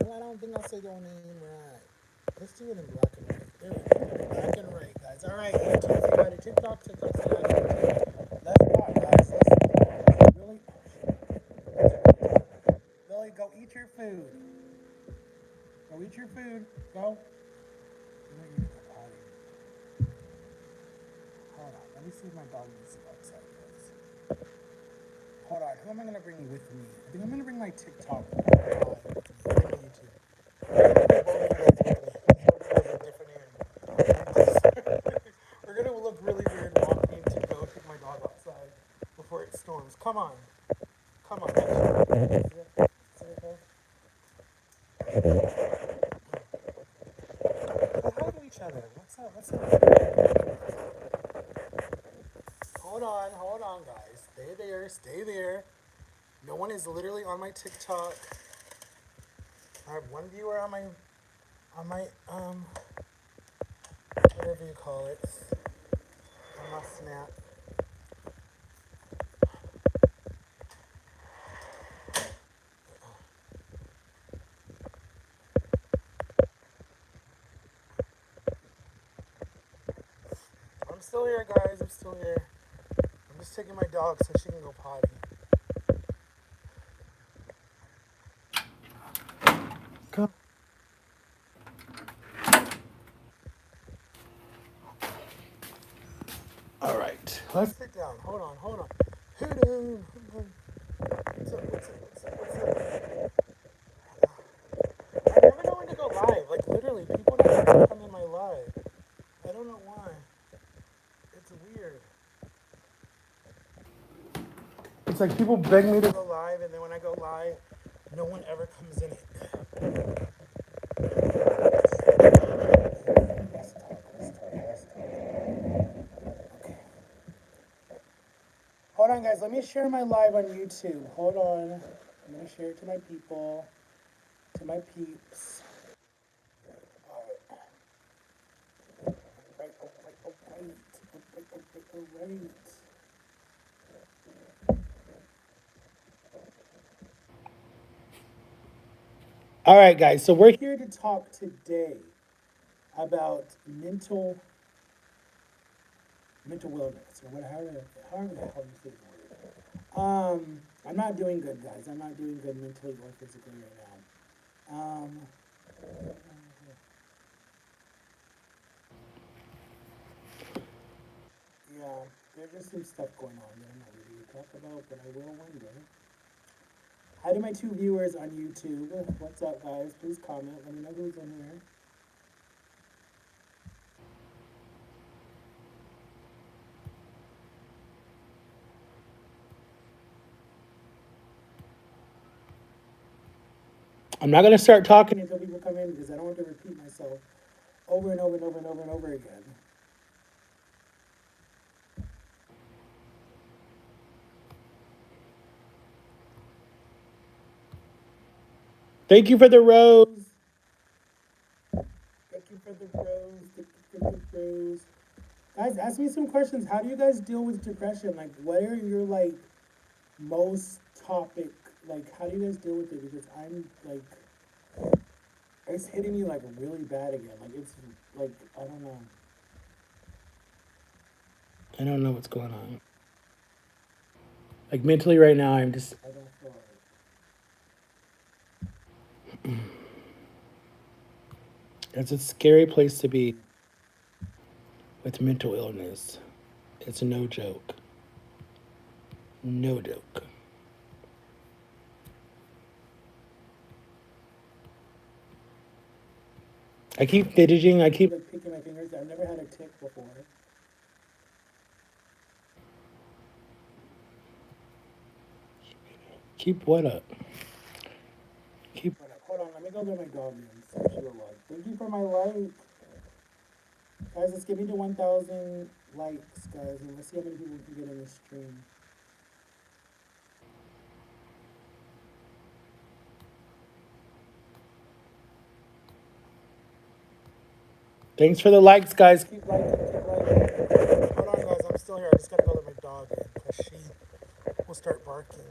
I don't think I'll say your name right. Let's do it in black and white. There we go. Black and white, guys. All right, YouTube, say hi to TikTok. TikTok, say hi to YouTube. Let's rock, guys. Let's really, Lily, go eat your food. Go eat your food. Go. You know you're gonna go potty. Hold on. Let me see if my dog needs to go outside, guys. Hold on. Who am I gonna bring with me? I think I'm gonna bring my TikTok live with me. We're gonna look really weird walking to go take my dog outside before it storms. Come on. Come on. Say hi to each other. What's up? What's up? Hold on, guys. Stay there. Stay there. No one is literally on my TikTok. I have one viewer on my whatever you call it, on my Snap. I'm still here, guys. I'm still here. I'm just taking my dog so she can go potty. Come. All right. Let's sit down. Hold on. Hold on. Hold on. Hold on. What's up? What's up? What's up? What's up? I never know when to go live. Like literally, people don't want to come in my live. I don't know why. It's weird. It's like people beg me to go live, and then when I go live, no one ever comes in it. Let's talk. Let's talk. Let's talk. Okay. Hold on, guys. Let me share my live on YouTube. Hold on. I'm gonna share it to my people, to my peeps. All right. Right. Oh, right. Oh, right. Oh, right. Oh, right. Oh, right. All right, guys. So we're here to talk today about mental wellness, or however the hell you say the word. I'm not doing good, guys. I'm not doing good mentally or physically right now. Yeah, there's just some stuff going on that I'm not ready to talk about, but I will one day. Hi to my two viewers on YouTube. What's up, guys? Please comment. Let me know who's in here. I'm not gonna start talking until people come in because I don't want to repeat myself over and over and over and over and over again. Thank you for the rose. Thank you for the rose. Thank you for the rose. Guys, ask me some questions. How do you guys deal with depression? Like, what are your like most topic? Like, how do you guys deal with it? Because I'm like, it's hitting me like really bad again. Like, it's like I don't know. I don't know what's going on. Like mentally right now, I'm just. I don't feel right. It's a scary place to be with mental illness. It's no joke. No joke. I keep fidgeting. I keep like picking my fingers. I've never had a tick before. Keep what up? Keep what up? Hold on. Let me go get my dog and see if she will like. Thank you for my like. Guys, let's get me to 1,000 likes, guys, and let's see how many people we can get in this stream. Thanks for the likes, guys. Keep liking, keep liking. Hold on, guys. I'm still here. I just gotta go let my dog in because she will start barking.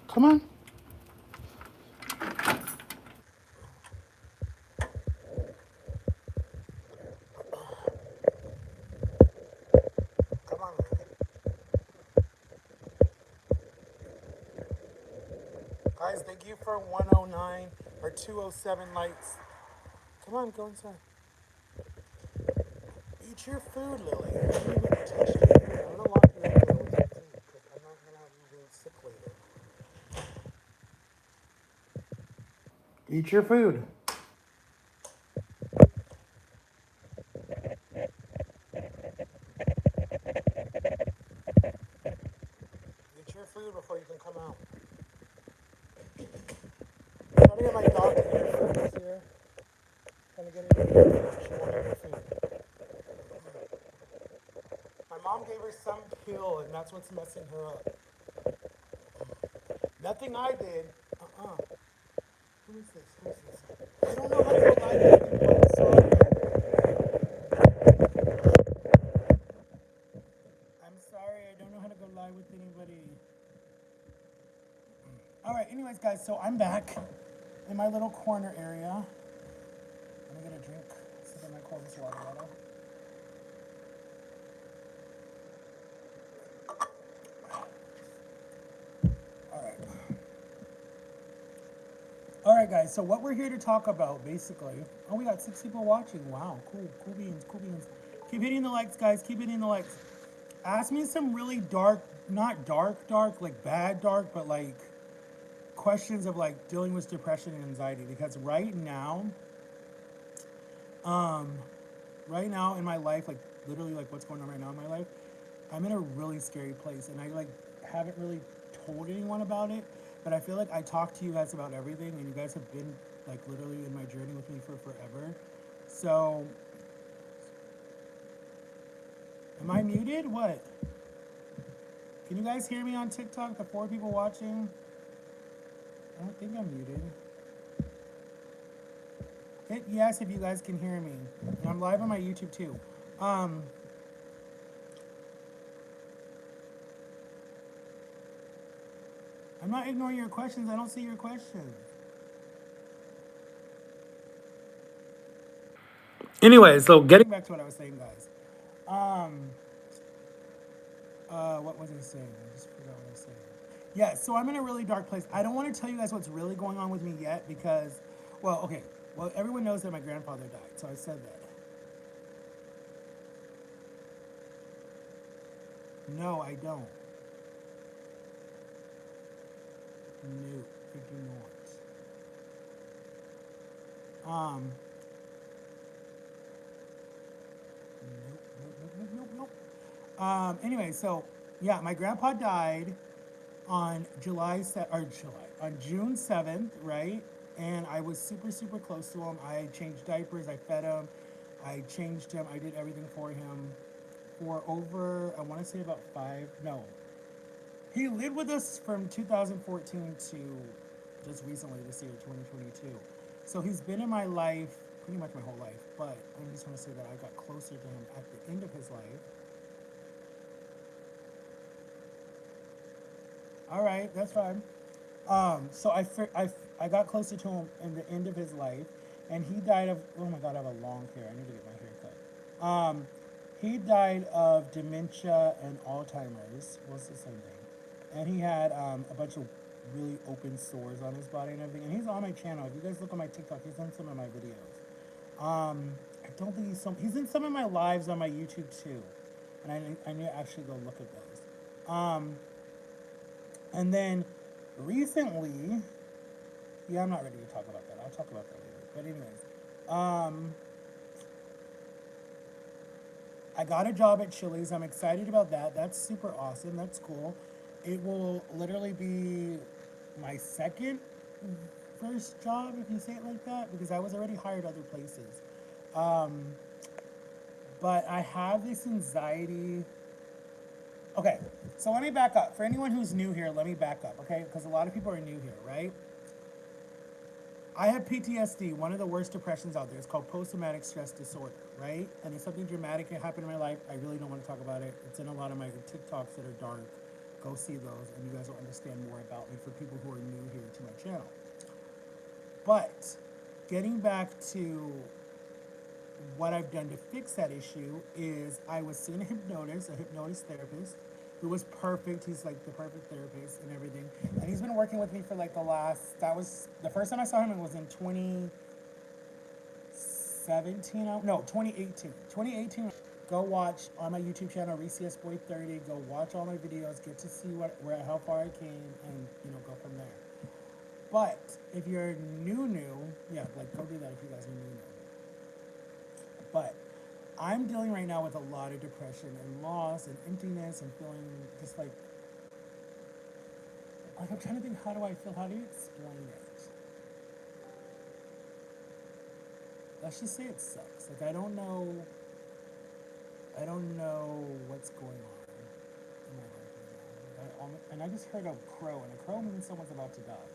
Come on. Come on. Guys, thank you for 109 or 207 likes. Come on, go inside. Eat your food, Lily. I didn't even touch your food. I'm gonna lock you in there with your food because I'm not gonna have you being sick later. Eat your food. Eat your food before you can come out. Trying to get my dog to eat her food this year. Trying to get her to eat her food. She won't eat her food. My mom gave her some pill, and that's what's messing her up. Nothing I did. Who is this? Who is this? I don't know how to go live with people. I'm sorry. I'm sorry. I don't know how to go live with anybody. All right. Anyways, guys, so I'm back in my little corner area. Let me get a drink. Sip in my coldest water bottle. All right, guys. So what we're here to talk about, basically. Oh, we got 6 people watching. Wow, cool, cool beans, cool beans. Keep hitting the likes, guys. Keep hitting the likes. Ask me some really dark, not dark, like bad dark, but like questions of like dealing with depression and anxiety. Because um, right now in my life, like literally, like what's going on right now in my life, I'm in a really scary place, and I like haven't really told anyone about it. But I feel like I talk to you guys about everything, and you guys have been like literally in my journey with me for forever. So, am I muted? What? Can you guys hear me on TikTok? The 4 people watching? I don't think I'm muted. Hit yes if you guys can hear me. And I'm live on my YouTube too. I'm not ignoring your questions. I don't see your questions. Anyway, so getting back to what I was saying, guys. What was I saying? I just forgot what I was saying. Yeah, so I'm in a really dark place. I don't want to tell you guys what's really going on with me yet because, well, okay. Well, everyone knows that my grandfather died, so I said that. No, I don't. No, I do not. Nope. Anyway, so yeah, my grandpa died on on June 7th, right? And I was super, super close to him. I changed diapers, I fed him, I changed him, I did everything for him for over, I want to say about 5, no. He lived with us from 2014 to just recently this year, 2022. So he's been in my life pretty much my whole life, but I'm just going to say that I got closer to him at the end of his life. All right, that's fine. So I got closer to him in the end of his life, and he died of, oh my God, I have a long hair. I need to get my hair cut. He died of dementia and Alzheimer's. What's the same thing? And he had a bunch of really open sores on his body and everything. And he's on my channel. If you guys look on my TikTok, he's in some of my videos. I don't think he's in some of my lives on my YouTube too. And I need to actually go look at those. And then recently, yeah, I'm not ready to talk about that. I'll talk about that later. But anyways, I got a job at Chili's. I'm excited about that. That's super awesome. That's cool. It will literally be my second first job, if you say it like that, because I was already hired other places. But I have this anxiety. Okay, so let me back up. For anyone who's new here, let me back up, okay? Because a lot of people are new here, right? I have PTSD, one of the worst depressions out there. It's called post-traumatic stress disorder, right? And it's something dramatic that happened in my life. I really don't want to talk about it. It's in a lot of my TikToks that are dark. go see those, and you guys will understand more about me for people who are new here to my channel. But getting back to what I've done to fix that issue is I was seeing a hypnotist therapist, who was perfect. He's like the perfect therapist and everything. And he's been working with me for like that was, the first time I saw him, it was in 2017, no, 2018. 2018, go watch on my YouTube channel, RCS Boy 30, go watch all my videos, get to see how far I came, and, go from there. But if you're new, yeah, like go do that if you guys are new. But I'm dealing right now with a lot of depression and loss and emptiness and feeling just like I'm trying to think, how do I feel? How do you explain it? Let's just say it sucks. Like I don't know what's going on in my life right now. And I just heard a crow, and a crow means someone's about to die.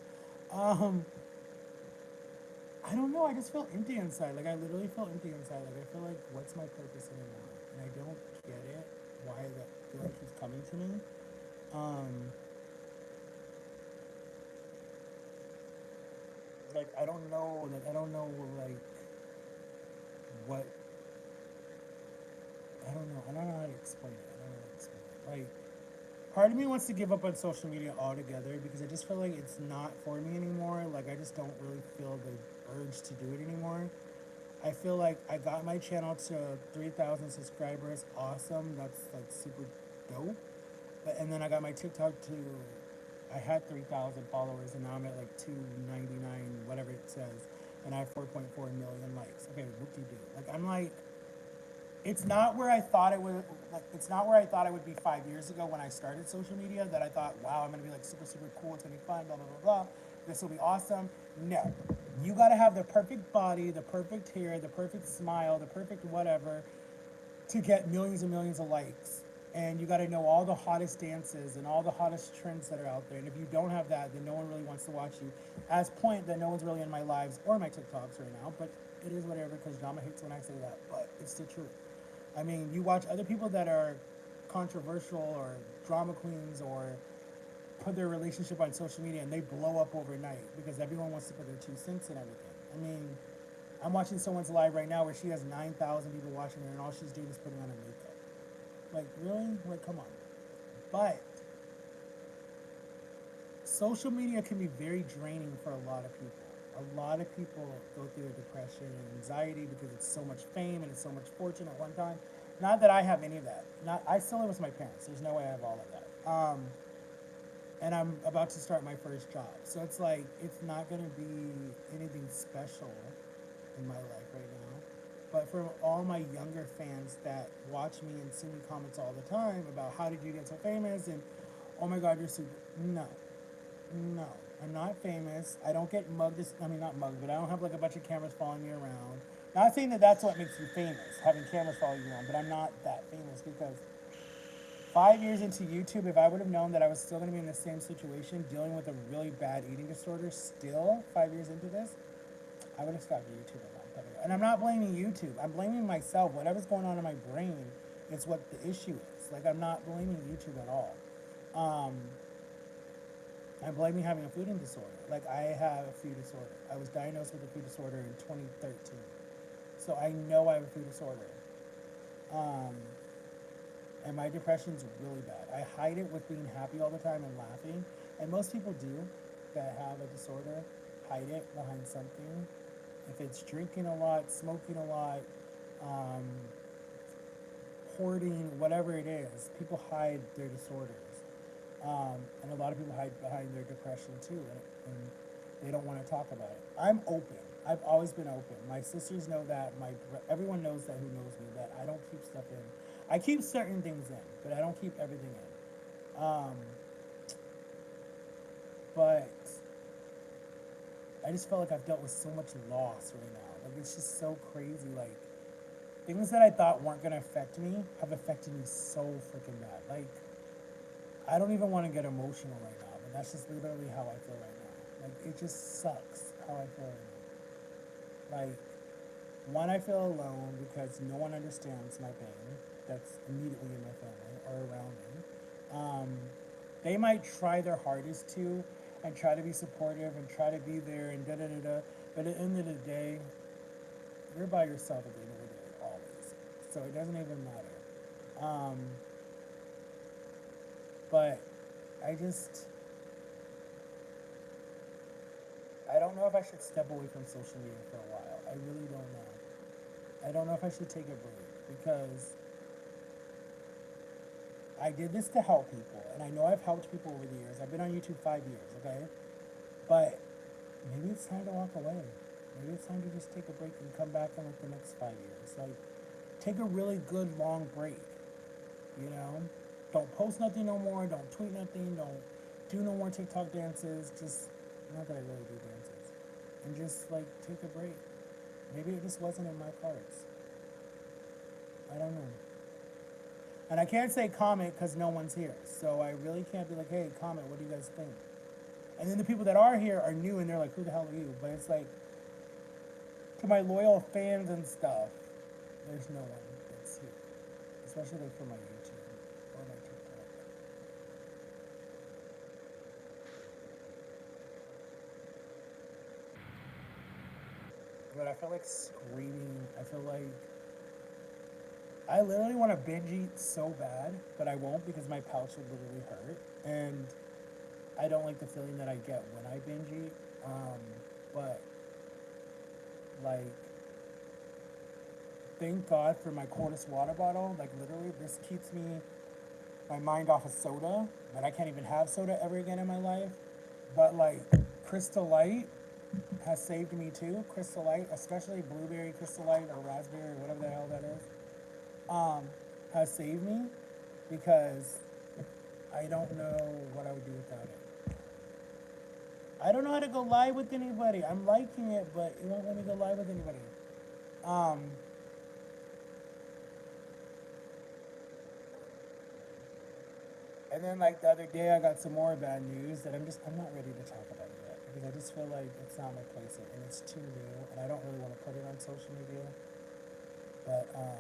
I don't know. I just feel empty inside. Like I literally feel empty inside. Like I feel like, what's my purpose anymore? And I don't get it. Why that feeling keeps coming to me. Like I don't know. Like I don't know. Like what? I don't know. I don't know how to explain it. Like part of me wants to give up on social media altogether because I just feel like it's not for me anymore. Like I just don't really feel the urge to do it anymore. I feel like I got my channel to 3,000 subscribers. Awesome. That's like super dope. And then I got my TikTok to, I had 3,000 followers, and now I'm at like 299, whatever it says. And I have 4.4 million likes. Okay, what do you do? Like I'm like, it's not where I thought it would. Like, it's not where I thought it would be 5 years ago when I started social media. That I thought, wow, I'm gonna be like super cool. It's gonna be fun. Blah blah blah blah. This will be awesome. No, you gotta have the perfect body, the perfect hair, the perfect smile, the perfect whatever, to get millions and millions of likes. And you gotta know all the hottest dances and all the hottest trends that are out there. And if you don't have that, then no one really wants to watch you. As point that no one's really in my lives or my TikToks right now. But it is whatever, because Drama hates when I say that. But it's the truth. I mean, you watch other people that are controversial or drama queens or put their relationship on social media and they blow up overnight because everyone wants to put their 2 cents in everything. I mean, I'm watching someone's live right now where she has 9,000 people watching her and all she's doing is putting on her makeup. Like, really? Like, come on. But social media can be very draining for a lot of people. A lot of people go through a depression and anxiety because it's so much fame and it's so much fortune at one time. Not that I have any of that. I still live with my parents. There's no way I have all of that. And I'm about to start my first job. So it's like, it's not going to be anything special in my life right now. But for all my younger fans that watch me and send me comments all the time about how did you get so famous and, oh my God, you're super, no, I'm not famous. I don't get mugged. Not mugged, but I don't have like a bunch of cameras following me around. Not saying that that's what makes you famous, having cameras follow you around, but I'm not that famous because 5 years into YouTube, if I would have known that I was still going to be in the same situation, dealing with a really bad eating disorder still 5 years into this, I would have stopped YouTube a long time ago. And I'm not blaming YouTube. I'm blaming myself. Whatever's going on in my brain is what the issue is. Like, I'm not blaming YouTube at all. I'm blaming having a food disorder. Like, I have a food disorder. I was diagnosed with a food disorder in 2013. So I know I have a food disorder. And my depression's really bad. I hide it with being happy all the time and laughing. And most people do that have a disorder, hide it behind something. If it's drinking a lot, smoking a lot, hoarding, whatever it is, people hide their disorders. And a lot of people hide behind their depression too, and they don't want to talk about it. I'm open. I've always been open. My sisters know that. Everyone knows that who knows me, that I don't keep stuff in. I keep certain things in, but I don't keep everything in. But I just felt like I've dealt with so much loss right now. Like, it's just so crazy. Like, things that I thought weren't going to affect me have affected me so freaking bad. Like, I don't even want to get emotional right now, but that's just literally how I feel right now. Like, it just sucks how I feel right now. Like, one, I feel alone because no one understands my pain that's immediately in my family or around me. they might try their hardest to and try to be supportive and try to be there and da da da da. But at the end of the day, you're by yourself at the end of the day, always. So it doesn't even matter. But I just, I don't know if I should step away from social media for a while. I really don't know. I don't know if I should take a break because I did this to help people, and I know I've helped people over the years. I've been on YouTube 5 years, okay? But maybe it's time to walk away. Maybe it's time to just take a break and come back in like the next 5 years. Like, take a really good long break, you know? Don't post nothing no more. Don't tweet nothing. Don't do no more TikTok dances. Just, not that I really do dances. And just like take a break. Maybe it just wasn't in my cards. I don't know. And I can't say comment because no one's here. So I really can't be like, hey, comment, what do you guys think? And then the people that are here are new and they're like, who the hell are you? But it's like, to my loyal fans and stuff, there's no one that's here. Especially like for my YouTube or my TikTok. But I feel like screaming. I feel like I literally want to binge eat so bad, but I won't because my pouch would literally hurt. And I don't like the feeling that I get when I binge eat. But like, thank God for my Cordis water bottle. Like literally, this keeps my mind off of soda. But I can't even have soda ever again in my life. But like, Crystal Light has saved me too. Crystal Light, especially blueberry Crystal Light or raspberry or whatever the hell that is, has saved me because I don't know what I would do without it. I don't know how to go live with anybody. I'm liking it, but it won't let me go live with anybody. And then like the other day, I got some more bad news that I'm not ready to talk about it yet because I just feel like it's not my place and it's too new, and I don't really want to put it on social media. But I don't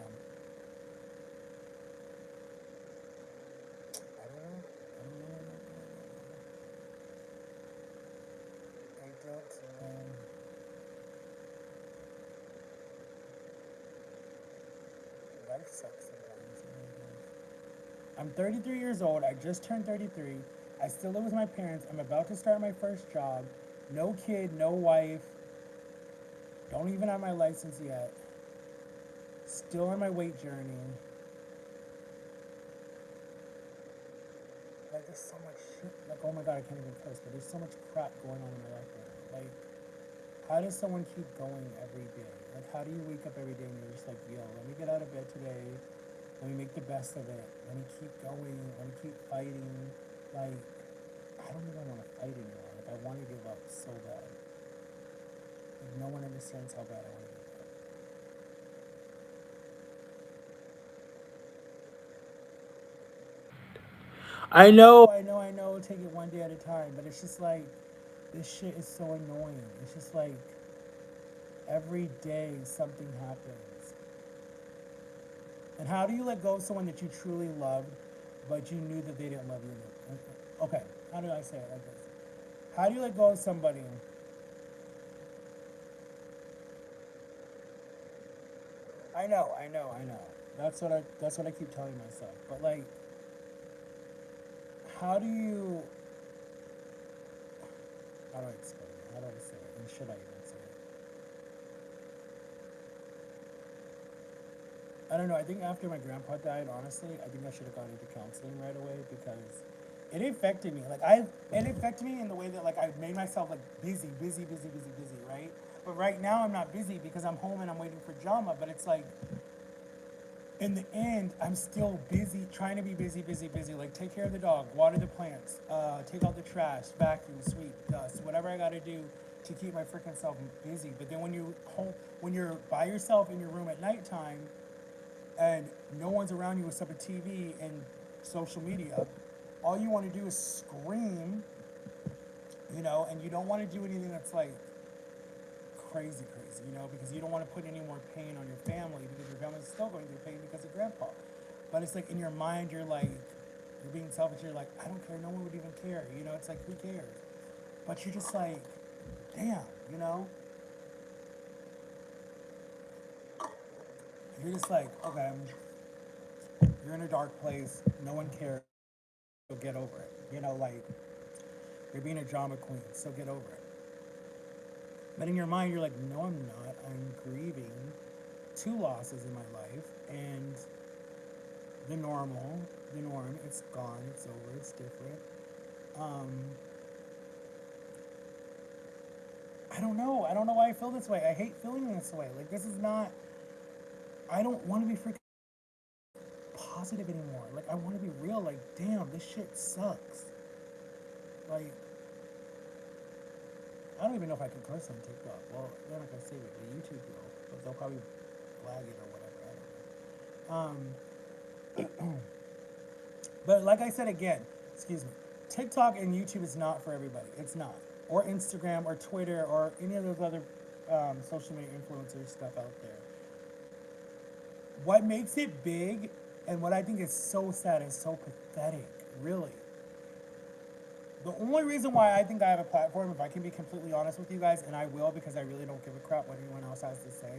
know. I don't know. Life sucks sometimes. I'm 33 years old. I just turned 33. I still live with my parents. I'm about to start my first job. No kid, no wife. Don't even have my license yet. Still on my weight journey. Like, there's so much shit. Like, oh my God, I can't even curse, but there's so much crap going on in my life right now. Like, how does someone keep going every day? Like, how do you wake up every day and you're just like, yo, let me get out of bed today. Let me make the best of it. Let me keep going. Let me keep fighting. Like, I don't even want to fight anymore. Like, I want to give up so bad. Like, no one understands how bad I want to give up. I know, take it one day at a time, but it's just like, this shit is so annoying. It's just like, every day something happens. And how do you let go of someone that you truly loved, but you knew that they didn't love you? Okay, how do I say it like this? How do you let go of somebody? I know. That's what I keep telling myself. But like, how do you? How do I explain it? How do I say it? And should I even say it? I don't know. I think after my grandpa died, honestly, I think I should have gone into counseling right away because it affected me. It affected me in the way that like I made myself like busy, right? But right now I'm not busy because I'm home and I'm waiting for Jama. But it's like in the end, I'm still busy, trying to be busy. Like take care of the dog, water the plants, take out the trash, vacuum, sweep, dust, whatever I gotta do to keep my freaking self busy. But then when you're by yourself in your room at nighttime, and no one's around you except a TV and social media, all you want to do is scream, and you don't want to do anything that's like crazy, because you don't want to put any more pain on your family because your family's still going through pain because of grandpa. But it's like in your mind, you're like, You're being selfish. You're like, I don't care. No one would even care. You know, it's like, who cares? But you're just like, damn, you know? You're just like, okay, you're in a dark place. No one cares. So get over it. You know, like, you're being a drama queen. So get over it. But in your mind, you're like, no, I'm not. I'm grieving two losses in my life. And the norm, it's gone. It's over. It's different. Um, I don't know. I don't know why I feel this way. I hate feeling this way. Like, this is not. I don't want to be freaking positive anymore. Like, I want to be real. Like, damn, this shit sucks. Like, I don't even know if I can curse on TikTok. Well, they're not gonna save it. The YouTube will, but they'll probably flag it or whatever. I don't know. But like I said again, excuse me, TikTok and YouTube is not for everybody. It's not. Or Instagram or Twitter or any of those other social media influencer stuff out there. What makes it big and what I think is so sad and so pathetic, really. The only reason why I think I have a platform, if I can be completely honest with you guys, and I will because I really don't give a crap what anyone else has to say,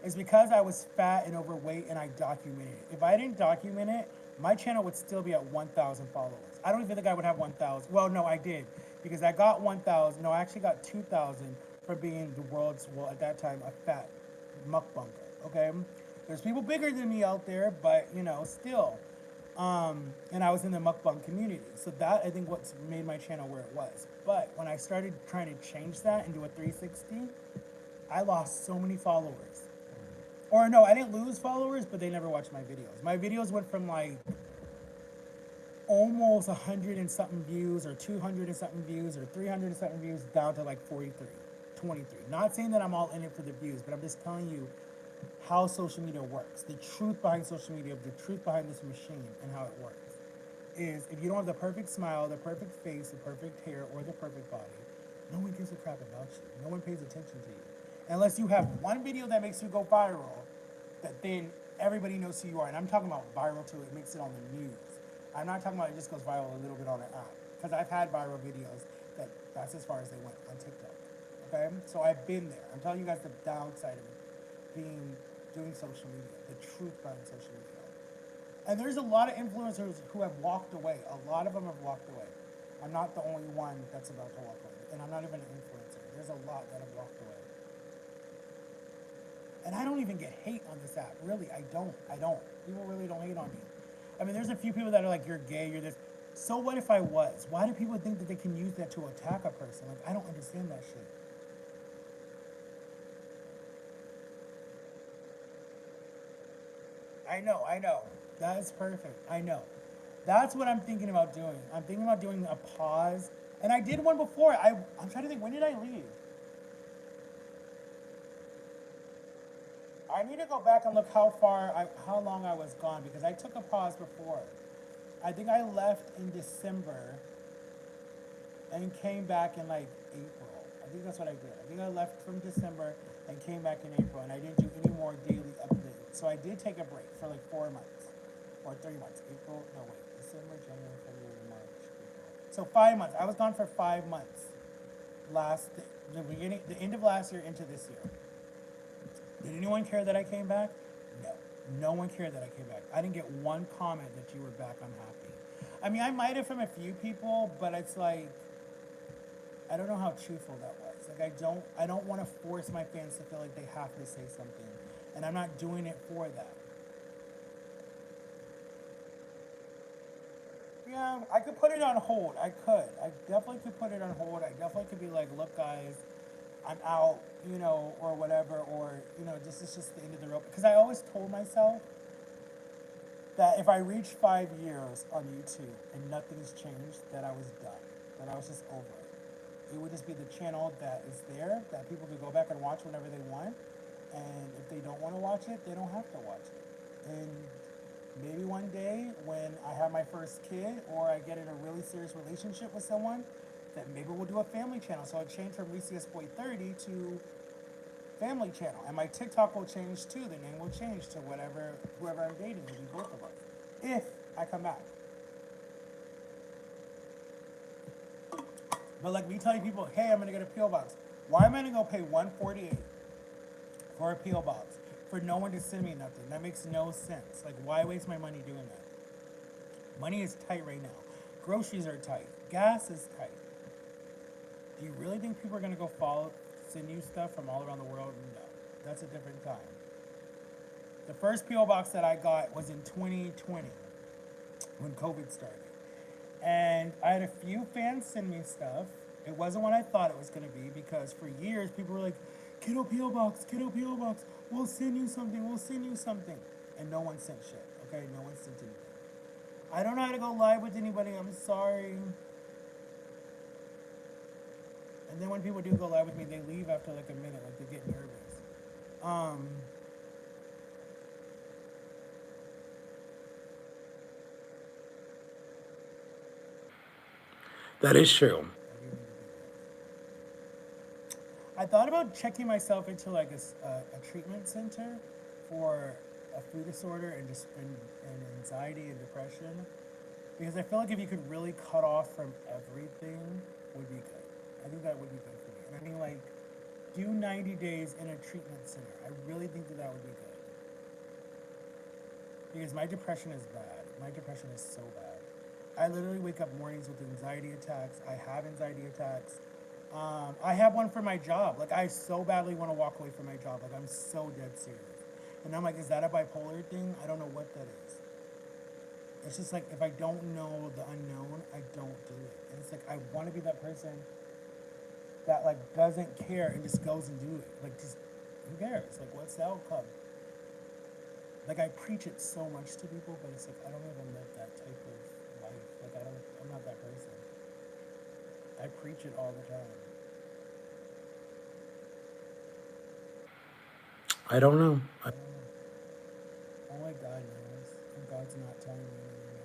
is because I was fat and overweight and I documented it. If I didn't document it, my channel would still be at 1,000 followers. I don't even think I would have 1,000. Well, no, I did because I got 1,000. No, I actually got 2,000 for being the world's, well, at that time, a fat mukbanger. Okay, there's people bigger than me out there, but you know, still. And I was in the mukbang community, so that I think what's made my channel where it was. But when I started trying to change that and do a 360, I lost so many followers. Or no, I didn't lose followers, but they never watched my videos. My videos went from like almost 100 and something views, or 200 and something views, or 300 and something views, down to like 43, 23. Not saying that I'm all in it for the views, but I'm just telling you how social media works. The truth behind social media, the truth behind this machine and how it works is if you don't have the perfect smile, the perfect face, the perfect hair, or the perfect body, no one gives a crap about you. No one pays attention to you. Unless you have one video that makes you go viral, that then everybody knows who you are. And I'm talking about viral too, it makes it on the news. I'm not talking about it just goes viral a little bit on an app. Because I've had viral videos that's as far as they went on TikTok. Okay? So I've been there. I'm telling you guys the downside of it doing social media, the truth behind social media. And there's a lot of influencers who have walked away. A lot of them have walked away. I'm not the only one that's about to walk away. And I'm not even an influencer. There's a lot that have walked away. And I don't even get hate on this app. Really, I don't. People really don't hate on me. I mean, there's a few people that are like, you're gay, you're this. So what if I was? Why do people think that they can use that to attack a person? Like, I don't understand that shit. I know. That is perfect. I know. That's what I'm thinking about doing. I'm thinking about doing a pause. And I did one before. I'm trying to think, when did I leave? I need to go back and look how long I was gone because I took a pause before. I think I left in December and came back in like April. I think that's what I did. I think I left from December and came back in April, and I didn't do any more daily updates. So I did take a break for like 4 months or 3 months. April, no wait, December, January, February, March, April. So 5 months. I was gone for 5 months. The end of last year into this year. Did anyone care that I came back? No. No one cared that I came back. I didn't get one comment that you were back, I'm happy. I mean, I might have from a few people, but it's like, I don't know how truthful that was. Like, I don't want to force my fans to feel like they have to say something. And I'm not doing it for that. Yeah, I could put it on hold. I could. I definitely could put it on hold. I definitely could be like, look, guys, I'm out, you know, or whatever, or, you know, this is just the end of the road. Because I always told myself that if I reached 5 years on YouTube and nothing's changed, that I was done. That I was just over it. It would just be the channel that is there, that people could go back and watch whenever they want. And if they don't want to watch it, they don't have to watch it. And maybe one day when I have my first kid or I get in a really serious relationship with someone, that maybe we'll do a family channel. So I change from Recius Boy 30 to family channel. And my TikTok will change too. The name will change to whoever I'm dating. It'll be both of us. If I come back. But like me telling people, hey, I'm gonna get a PO box. Why am I gonna go pay $148 for a PO box for no one to send me nothing? That makes no sense. Like, why waste my money doing that? Money is tight right now. Groceries are tight. Gas is tight. Do you really think people are gonna go send you stuff from all around the world? No, that's a different time. The first PO box that I got was in 2020 when COVID started. And I had a few fans send me stuff. It wasn't what I thought it was going to be because for years people were like, Kiddo P.O. Box, Kiddo P.O. Box, we'll send you something, we'll send you something. And no one sent shit, okay? No one sent anything. I don't know how to go live with anybody, I'm sorry. And then when people do go live with me, they leave after like a minute, like they get nervous. That is true. I thought about checking myself into like a treatment center for a food disorder and anxiety and depression because I feel like if you could really cut off from everything would be good. I think that would be good for me. And I mean like do 90 days in a treatment center. I really think that would be good. Because my depression is bad. My depression is so bad. I literally wake up mornings with anxiety attacks. I have anxiety attacks. I have one for my job. Like, I so badly want to walk away from my job. Like, I'm so dead serious. And I'm like, is that a bipolar thing? I don't know what that is. It's just like, if I don't know the unknown, I don't do it. And it's like, I want to be that person that, like, doesn't care and just goes and do it. Like, just, who cares? Like, what's the outcome? Like, I preach it so much to people, but it's like, I don't even live that type of life. Like, I'm not that person. I preach it all the time. I don't know. Only God knows. And God's not telling me anything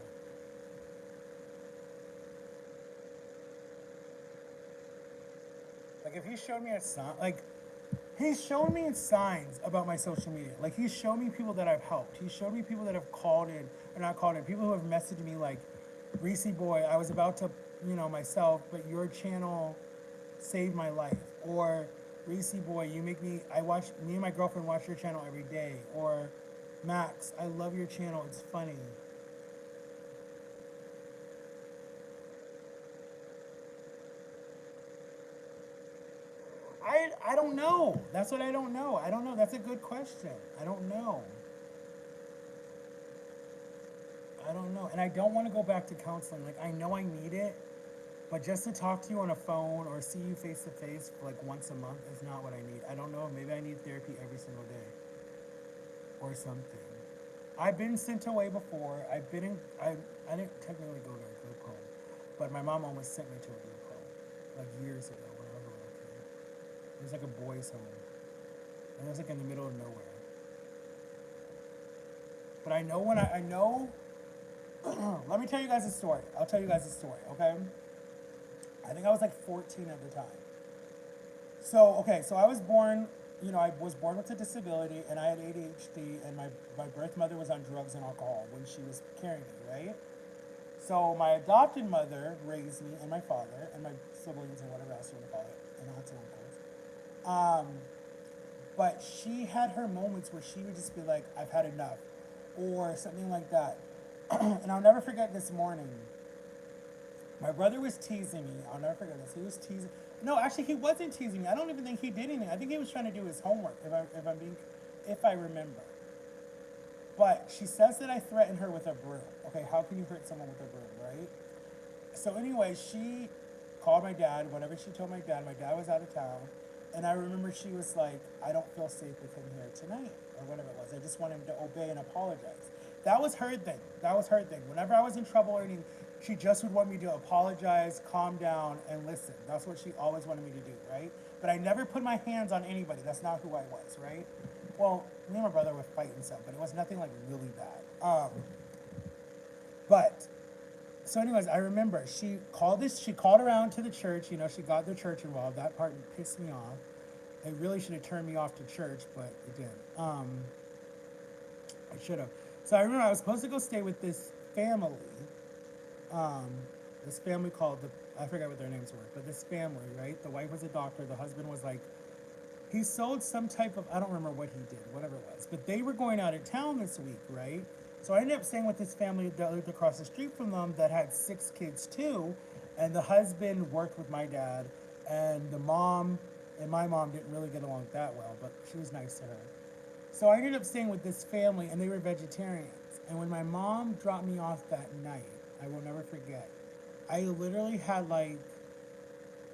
yet. Like, if He showed me a sign, like, He's shown me signs about my social media. Like, He's shown me people that I've helped. He's shown me people that have called in, or not called in, people who have messaged me like, Reese Boy, I was about to, myself, but your channel saved my life. Or, Reese Boy, me and my girlfriend watch your channel every day. Or, Max, I love your channel, it's funny. I don't know. That's what I don't know. I don't know. That's a good question. I don't know. And I don't want to go back to counseling. Like, I know I need it, but just to talk to you on a phone or see you face to face like once a month is not what I need. I don't know. Maybe I need therapy every single day or something. I've been sent away before. I didn't technically go to a group home, but my mom almost sent me to a group home like years ago when I was a little kid. It was like a boys' home, and it was like in the middle of nowhere. But I know let me tell you guys a story. I'll tell you guys a story, okay? I think I was like 14 at the time. So I was born, I was born with a disability and I had ADHD and my birth mother was on drugs and alcohol when she was carrying me, right? So my adopted mother raised me and my father and my siblings and whatever else you want to call it, and aunts and uncles. But she had her moments where she would just be like, I've had enough, or something like that. And I'll never forget this morning. My brother was teasing me. I'll never forget this. He was teasing. No, actually, he wasn't teasing me. I don't even think he did anything. I think he was trying to do his homework, if I remember. But she says that I threatened her with a broom. Okay, how can you hurt someone with a broom, right? So anyway, she called my dad. Whatever she told my dad was out of town. And I remember she was like, I don't feel safe with him here tonight, or whatever it was. I just want him to obey and apologize. That was her thing. Whenever I was in trouble or anything, she just would want me to apologize, calm down, and listen. That's what she always wanted me to do, right? But I never put my hands on anybody. That's not who I was, right? Well, me and my brother were fighting some, but it was nothing like really bad. So anyways, I remember she called around to the church, she got the church involved. That part pissed me off. It really should have turned me off to church, but it didn't. I should have. So I remember I was supposed to go stay with this family called I forget what their names were, but this family, right? The wife was a doctor. The husband was like, he sold some type of, I don't remember what he did, whatever it was, but they were going out of town this week, right? So I ended up staying with this family that lived across the street from them that had 6 kids too, and the husband worked with my dad, and the mom and my mom didn't really get along that well, but she was nice to her. So I ended up staying with this family, and they were vegetarians. And when my mom dropped me off that night, I will never forget. I literally had like,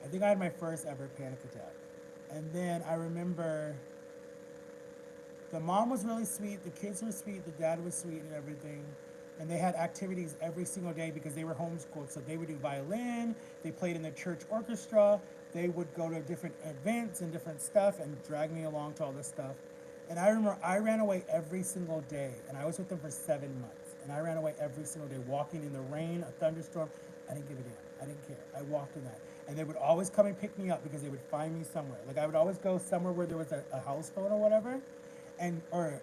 I think I had my first ever panic attack. And then I remember the mom was really sweet, the kids were sweet, the dad was sweet and everything. And they had activities every single day because they were homeschooled. So they would do violin, they played in the church orchestra, they would go to different events and different stuff and drag me along to all this stuff. And I remember I ran away every single day, and I was with them for 7 months. And I ran away every single day, walking in the rain, a thunderstorm. I didn't give a damn. I didn't care. I walked in that. And they would always come and pick me up because they would find me somewhere. Like I would always go somewhere where there was a house phone or whatever, and or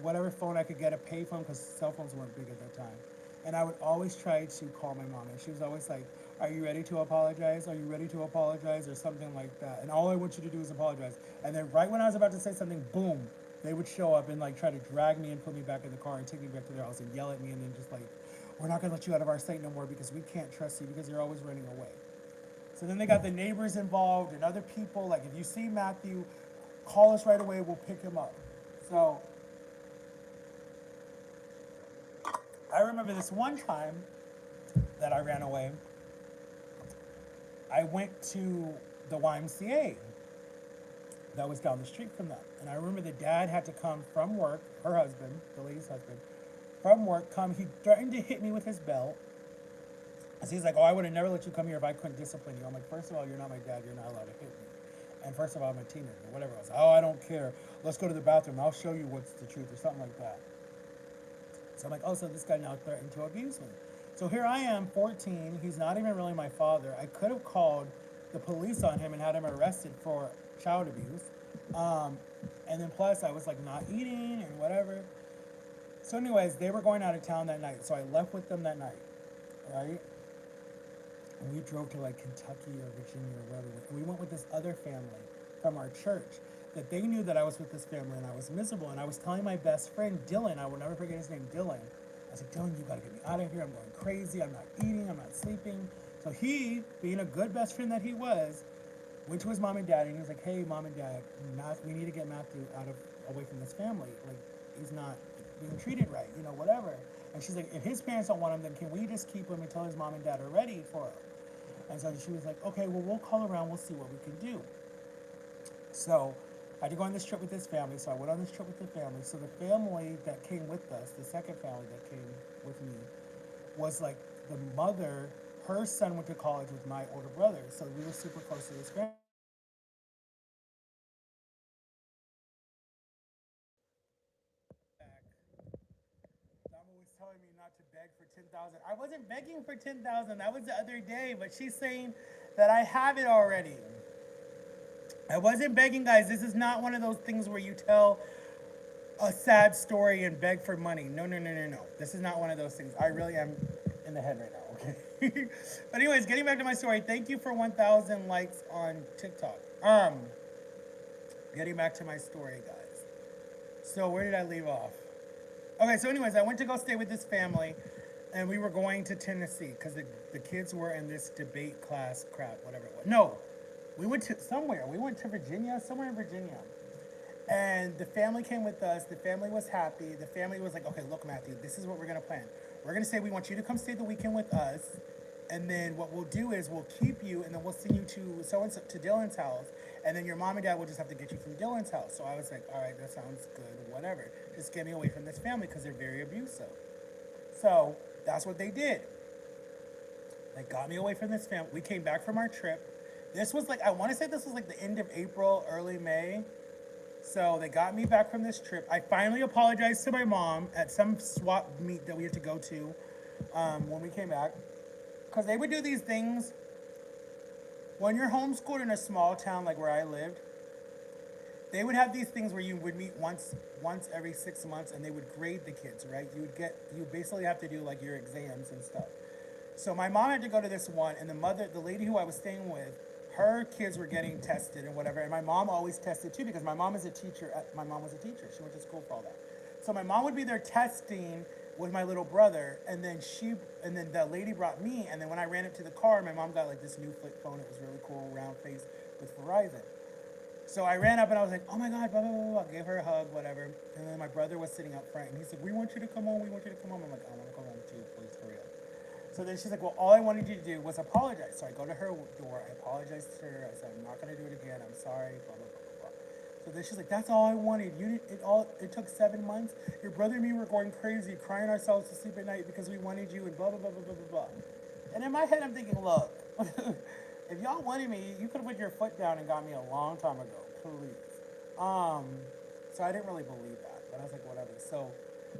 whatever phone I could get a pay phone because cell phones weren't big at that time. And I would always try to call my mom, and she was always like, "Are you ready to apologize? Are you ready to apologize?" or something like that. And all I want you to do is apologize. And then right when I was about to say something, boom, they would show up and like try to drag me and put me back in the car and take me back to their house and yell at me and then just like, "We're not gonna let you out of our sight no more because we can't trust you because you're always running away." So then they got the neighbors involved and other people. Like, if you see Matthew, call us right away. We'll pick him up. So I remember this one time that I ran away. I went to the YMCA that was down the street from them. And I remember the dad had to come from work, her husband, the lady's husband, from work, come. He threatened to hit me with his belt. So he's like, "Oh, I would have never let you come here if I couldn't discipline you." I'm like, "First of all, you're not my dad. You're not allowed to hit me. And first of all, I'm a teenager, whatever else." "Oh, I don't care. Let's go to the bathroom. I'll show you what's the truth," or something like that. So I'm like, "Oh, so this guy now threatened to abuse me." So here I am, 14. He's not even really my father. I could have called the police on him and had him arrested for child abuse. And then plus, I was like not eating and whatever. So anyways, they were going out of town that night. So I left with them that night, right? And we drove to like Kentucky or Virginia or wherever. We went with this other family from our church that they knew that I was with this family and I was miserable. And I was telling my best friend, Dylan, I will never forget his name, Dylan. I was like, "Dylan, you gotta get me out of here. I'm going crazy. I'm not eating. I'm not sleeping." So he, being a good best friend that he was, went to his mom and dad and he was like, "Hey, mom and dad, we need to get Matthew away from this family. Like, he's not being treated right, whatever." And she's like, "If his parents don't want him, then can we just keep him until his mom and dad are ready for him?" And so she was like, "Okay, well, we'll call around. We'll see what we can do." So I had to go on this trip with this family. So I went on this trip with the family. So the family that came with us, the second family that came with me, was like the mother, her son went to college with my older brother. So we were super close to this family. Dama was telling me not to beg for 10,000. I wasn't begging for 10,000. That was the other day, but she's saying that I have it already. I wasn't begging, guys. This is not one of those things where you tell a sad story and beg for money. No, no, no, no, no. This is not one of those things. I really am in the head right now, okay? But anyways, getting back to my story. Thank you for 1,000 likes on TikTok. Getting back to my story, guys. So where did I leave off? Okay, so anyways, I went to go stay with this family, and we were going to Tennessee because the kids were in this debate class crap, whatever it was. No, we went to somewhere. We went to Virginia, somewhere in Virginia. And the family came with us. The family was happy. The family was like, "Okay, look, Matthew, this is what we're going to plan. We're going to say we want you to come stay the weekend with us. And then what we'll do is we'll keep you, and then we'll send you to so-and-so, to Dylan's house. And then your mom and dad will just have to get you from Dylan's house." So I was like, "All right, that sounds good, whatever. Just get me away from this family because they're very abusive." So that's what they did. They got me away from this family. We came back from our trip. This was like, I want to say this was like the end of April, early May. So they got me back from this trip. I finally apologized to my mom at some swap meet that we had to go to when we came back. Because they would do these things when you're homeschooled in a small town like where I lived. They would have these things where you would meet once every 6 months, and they would grade the kids, right? You basically have to do like your exams and stuff. So my mom had to go to this one, and the lady who I was staying with, her kids were getting tested and whatever, and my mom always tested too because my mom is a teacher. My mom was a teacher. She went to school for all that. So my mom would be there testing with my little brother, and then the lady brought me, and then when I ran up to the car, my mom got like this new flip phone. It was really cool, round face with Verizon. So I ran up and I was like, oh my God, blah, blah, blah, blah. Gave her a hug, whatever. And then my brother was sitting up front and he said, we want you to come home, we want you to come home. I'm like, I want to go home too, please hurry up. So then she's like, well, all I wanted you to do was apologize. So I go to her door, I apologized to her, I said, I'm not going to do it again, I'm sorry, blah, blah, blah, blah, blah. So then she's like, that's all I wanted. It took 7 months. Your brother and me were going crazy, crying ourselves to sleep at night because we wanted you and blah, blah, blah, blah, blah, blah, blah. And in my head, I'm thinking, look, if y'all wanted me, you could have put your foot down and got me a long time ago, please. So I didn't really believe that, but I was like, whatever. So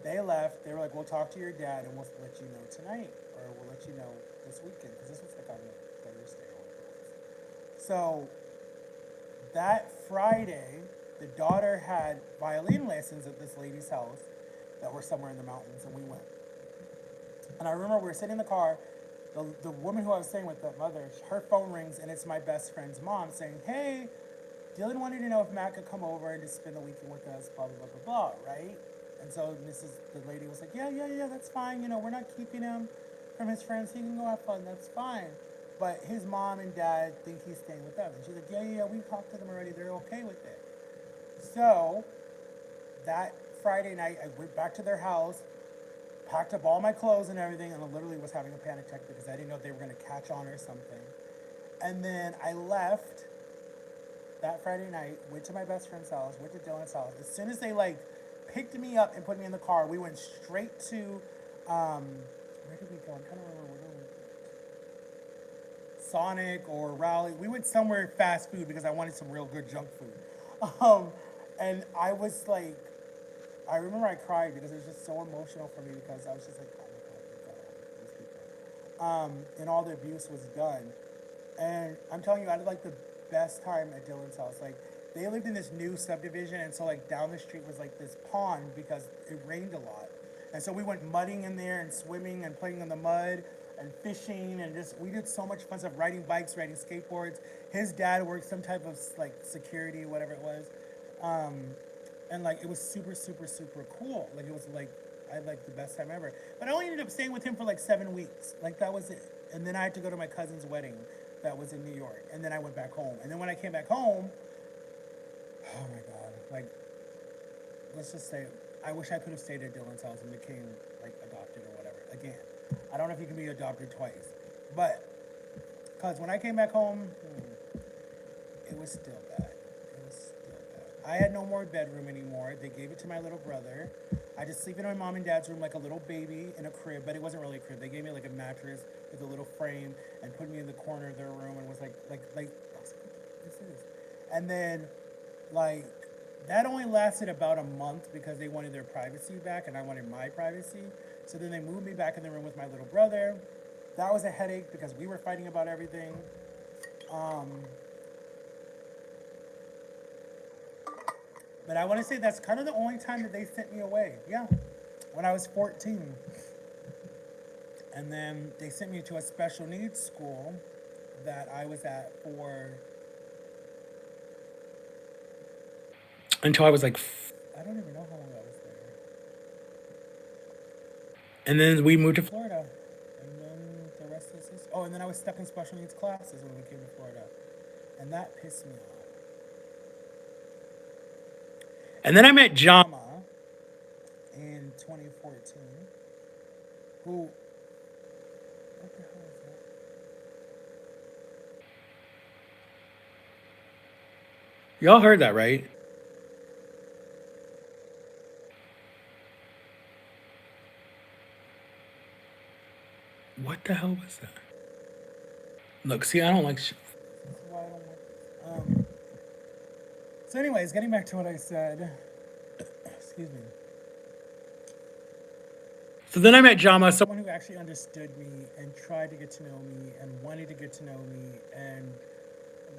they left. They were like, we'll talk to your dad and we'll let you know tonight, or we'll let you know this weekend, because this was like on Thursday or whatever it was. So that Friday, the daughter had violin lessons at this lady's house that were somewhere in the mountains, and we went. And I remember we were sitting in the car. The woman who I was staying with, the mother, her phone rings, and it's my best friend's mom saying, hey, Dylan wanted to know if Matt could come over and just spend the weekend with us, blah, blah, blah, blah, blah, right? And so the lady was like, yeah, that's fine. You know, we're not keeping him from his friends. He can go have fun. That's fine. But his mom and dad think he's staying with them. And she's like, yeah, we talked to them already. They're okay with it. So that Friday night, I went back to their house, packed up all my clothes and everything, and I literally was having a panic attack because I didn't know if they were going to catch on or something. And then I left that Friday night, went to my best friend's house, went to Dylan's house. As soon as they picked me up and put me in the car, we went straight to, where did we go? I'm trying to remember where we went. Sonic or Raleigh. We went somewhere fast food because I wanted some real good junk food. And I was like, I remember I cried because it was just so emotional for me because I was just like, oh my God, thank God, these people. And all the abuse was done. And I'm telling you, I had like the best time at Dylan's house. Like, they lived in this new subdivision, and so like down the street was like this pond because it rained a lot. And so we went mudding in there and swimming and playing in the mud and fishing, and we did so much fun stuff, riding bikes, riding skateboards. His dad worked some type of like security, whatever it was. And like, it was super, super, super cool. Like, it was like, I had like the best time ever. But I only ended up staying with him for like 7 weeks. Like, that was it. And then I had to go to my cousin's wedding that was in New York. And then I went back home. And then when I came back home, oh my God, like, let's just say, I wish I could have stayed at Dylan's house and became like adopted or whatever. Again, I don't know if you can be adopted twice. But, because when I came back home, it was still bad. I had no more bedroom anymore. They gave it to my little brother. I just sleep in my mom and dad's room like a little baby in a crib, but it wasn't really a crib. They gave me like a mattress with a little frame and put me in the corner of their room and was like, I was like, this is. And then, like, that only lasted about a month because they wanted their privacy back and I wanted my privacy. So then they moved me back in the room with my little brother. That was a headache because we were fighting about everything. But I want to say that's kind of the only time that they sent me away. Yeah, when I was 14. And then they sent me to a special needs school that I was at for... until I was like... I don't even know how long I was there. And then we moved to Florida. And then the rest is history. Oh, and then I was stuck in special needs classes when we came to Florida. And that pissed me off. And then I met Jama in 2014, who, what the hell is that? Y'all heard that, right? What the hell was that? Look, see, I don't like This is why I don't like So anyways, getting back to what I said, excuse me. So then I met Jama, someone who actually understood me and tried to get to know me and wanted to get to know me and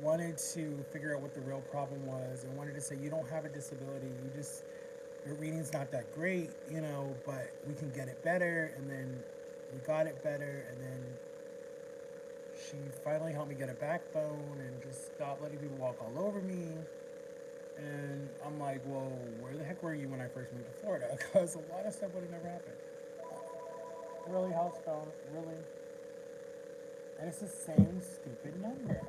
wanted to figure out what the real problem was and wanted to say, you don't have a disability, your reading's not that great, but we can get it better. And then we got it better, and then she finally helped me get a backbone and just stopped letting people walk all over me. And I'm like, well, where the heck were you when I first moved to Florida? Because a lot of stuff would have never happened. Really, house phone? Really? And it's the same stupid number.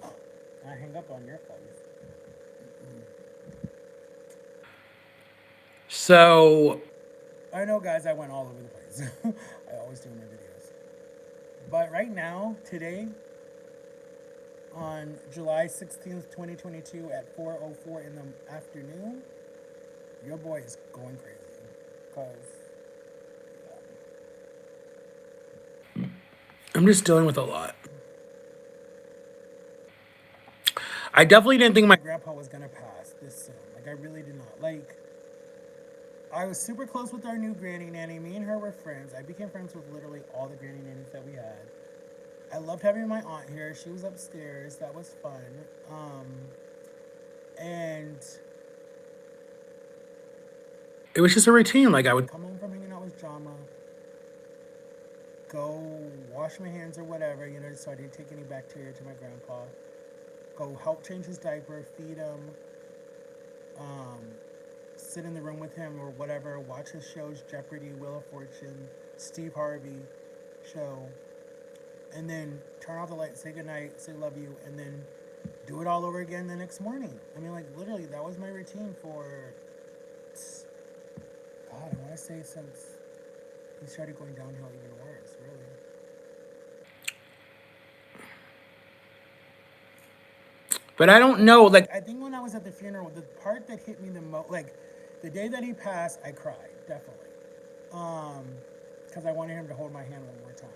I hang up on your phone. So, I know, guys, I went all over the place. I always do in my videos. But right now, today, on July 16th, 2022 at 4:04 in the afternoon, your boy is going crazy. Because, I'm just dealing with a lot. I definitely didn't think my my grandpa was going to pass this soon. Like, I really did not. Like, I was super close with our new granny nanny. Me and her were friends. I became friends with literally all the granny nannies that we had. I loved having my aunt here. She was upstairs. That was fun. And it was just a routine. Like I would come home from hanging out with Drama, go wash my hands or whatever, so I didn't take any bacteria to my grandpa. Go help change his diaper, feed him, sit in the room with him or whatever, watch his shows, Jeopardy, Wheel of Fortune, Steve Harvey show, and then turn off the light, say goodnight, say love you, and then do it all over again the next morning. I mean, like, literally, that was my routine for, God, I want to say since he started going downhill even worse, really. but I don't know, like I think when I was at the funeral, the part that hit me the most, like, the day that he passed, I cried, definitely. Because I wanted him to hold my hand one more time.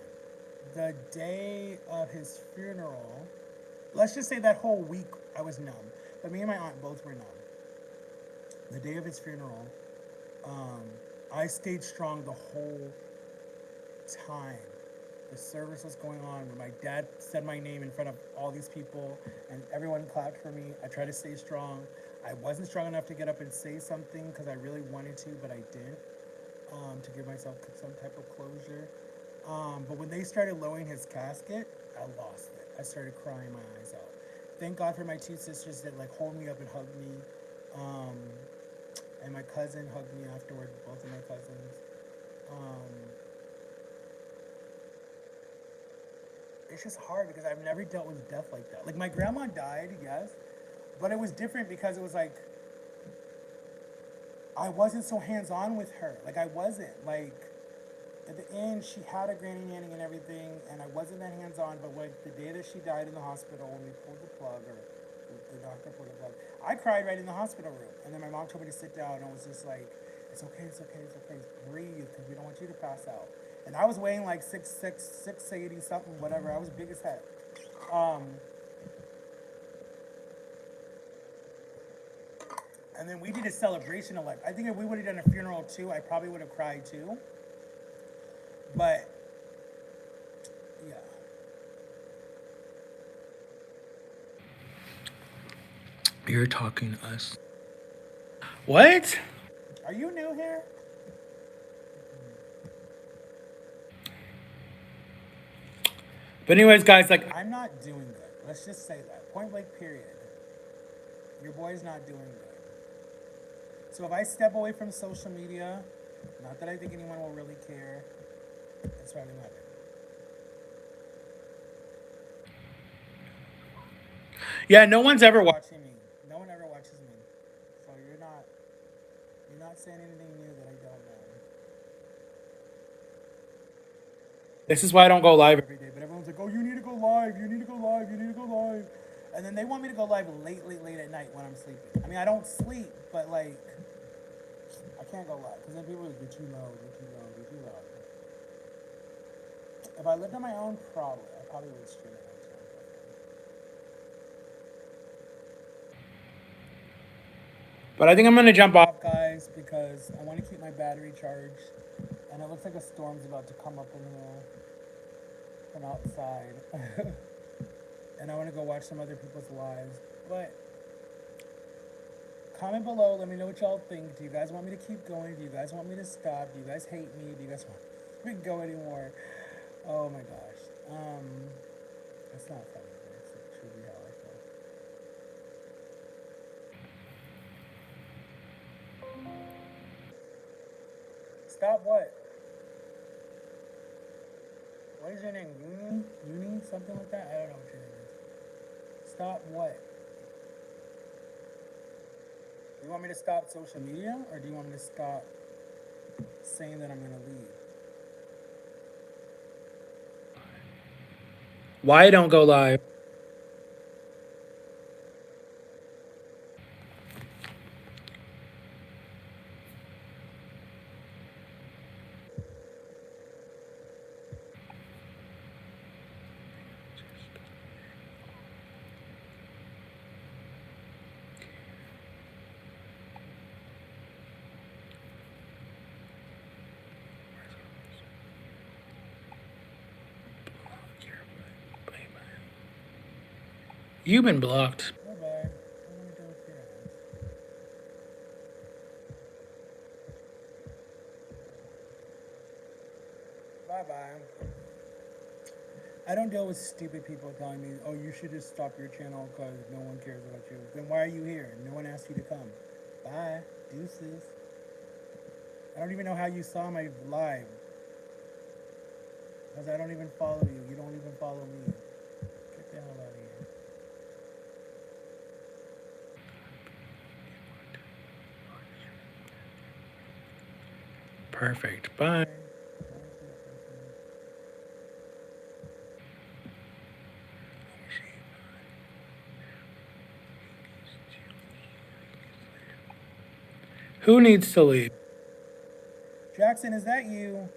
The day of his funeral, let's just say that whole week I was numb. But me and my aunt both were numb. The day of his funeral, I stayed strong the whole time. The service was going on when my dad said my name in front of all these people and everyone clapped for me. I tried to stay strong. I wasn't strong enough to get up and say something because I really wanted to, but I didn't, to give myself some type of closure. But when they started lowering his casket, I lost it. I started crying my eyes out. Thank God for my two sisters that like hold me up and hug me. And my cousin hugged me afterward, both of my cousins. It's just hard because I've never dealt with death like that. Like my grandma died, yes, but it was different because it was like I wasn't so hands-on with her. Like I wasn't. Like at the end, she had a granny nanny and everything, and I wasn't that hands-on. But like the day that she died in the hospital, when we pulled the plug, or the doctor pulled the plug, I cried right in the hospital room. And then my mom told me to sit down, and I was just like, "It's okay, it's okay, it's okay. Breathe, because we don't want you to pass out." And I was weighing like 6'6", 680 something, whatever. I was big as heck. And then we did a celebration of life. I think if we would have done a funeral too, I probably would have cried too. But yeah. you're talking to us. What? Are you new here? But anyways, guys, like I'm not doing good. Let's just say that. Point blank, period. Your boy's not doing good. So if I step away from social media, not that I think anyone will really care, it's probably not good. yeah, no one's ever Watching me. No one ever watches me. So you're not saying anything new that I don't know. This is why I don't go live. Every day, but everyone's like, "Oh, you need to go live. You need to go live. You need to go live." And then they want me to go live late at night when I'm sleeping. I mean, I don't sleep, but like, I can't go live because then people are like, "You're too loud. You're too loud. You're too loud." If I lived on my own, I probably would stream it. But I think I'm gonna jump off. Guys, because I want to keep my battery charged, and it looks like a storm's about to come up in here from outside. And I want to go watch some other people's lives. But comment below, let me know what y'all think. Do you guys want me to keep going? Do you guys want me to stop? Do you guys hate me? Do you guys want me to go anymore? Oh my gosh. That's not funny. That's truly how I feel. Stop what? What is your name? Uni? Something like that? I don't know what your name is. Stop what? Do you want me to stop social media or do you want me to stop saying that I'm gonna leave? Why don't go live? You've been blocked. Bye bye. I don't wanna deal with your ass. Bye bye. I don't deal with stupid people telling me, oh, you should just stop your channel because no one cares about you. Then why are you here? No one asked you to come. Bye. Deuces. I don't even know how you saw my live. Because I don't even follow you. You don't even follow me. Get the hell out of here. Perfect. Bye. Who needs to leave? Jackson, is that you?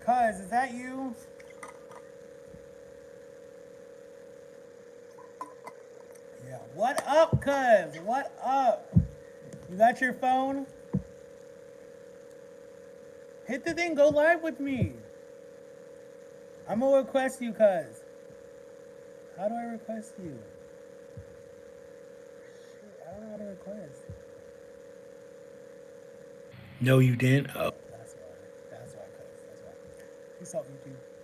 Cuz, is that you? Yeah. What up, cuz? What up? You got your phone? Hit the thing, go live with me. I'm gonna request you, cuz. How do I request you? Shit, I don't know how to request. No, you didn't. Oh. That's why. That's why, cuz. That's why. Peace out, YouTube.